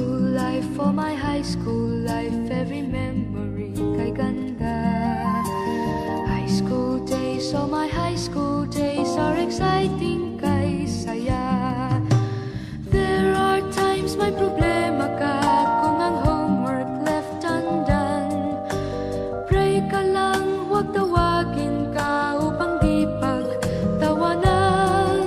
school life, for my high school life, every memory kay ganda. High school days, oh my high school days are exciting kay saya. There are times may problema ka kung ang homework left undone. Pray ka lang, huwag tawagin ka upang di pagtawanan.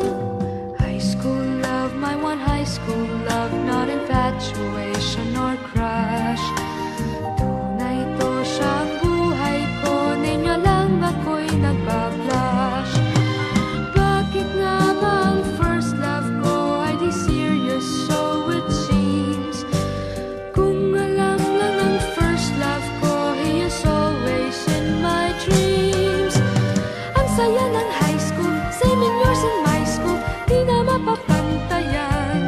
High school love, my one high school love, not infatuation or crush. Tunay to siyang buhay ko, ninyo lang ako'y nagbablush. Bakit nga ba ang first love ko ay di serious, so it seems? Kung alam lang ang first love ko, he is always in my dreams. Ang saya ng high school, same in yours in my school, di na mapapantayan.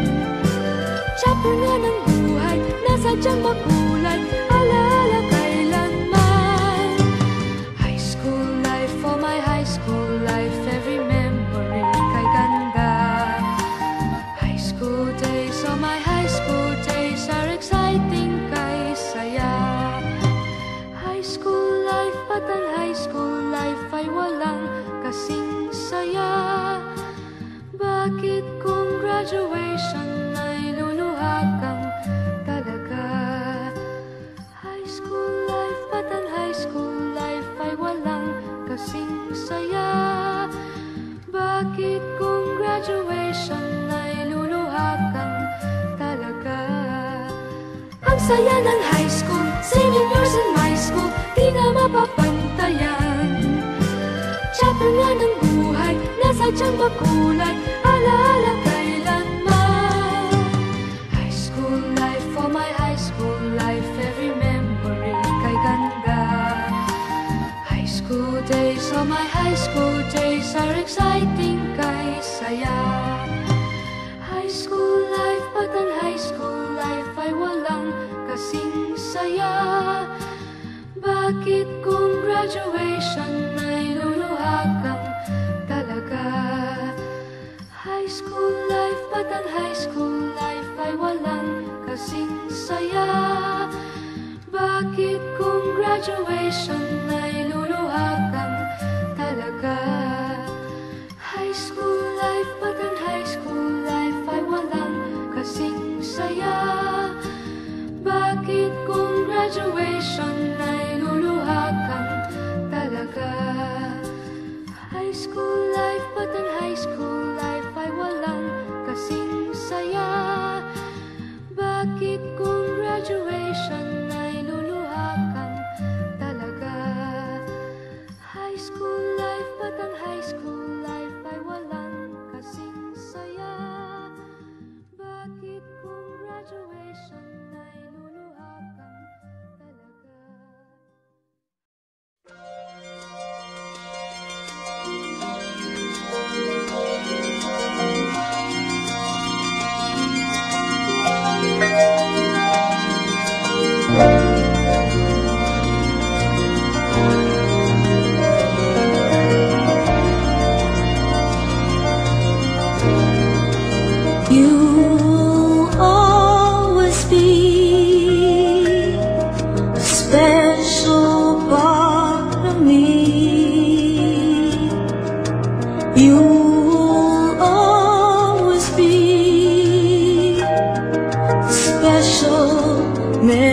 Chapter nga ng buhay, nasadyang makulay, alaala kailanman. High school life, for my high school life, every memory kay ganda. High school days, oh my high school days are exciting kay saya. High school life, but ang high school life ay walang kasing saya. Bakit kung graduation ay luluha kang talaga? High school life, but ang high school life ay walang kasing saya. Bakit kung graduation ay luluha kang talaga? Ang saya ng high school, same in yours in my school, di na mapapantayan. Chapter nga ng buhay, nasadyang makulay, alaala kailanman. High school life, for my high school life, every memory kay ganda. High school days, oh my high school days are exciting kay saya. High school life, but ang high school life ay walang kasing saya. Bakit kung graduation ay luluha kang talaga? High school life, but ang high school life ay walang kasing saya. Bakit kung graduation ay luluha kang talaga? High school life, but ang high school life ay walang kasing saya. Bakit kung graduation ay luluha kang talaga? High school life, but ang high school life ay walang kasing saya. Bakit kung graduation ay luluha kang talaga? High school life, but ang high school life ay walang kasing saya. Bakit kung graduation ay luluha kang talaga? You'll always be a special part of me. You'll always be a special memory.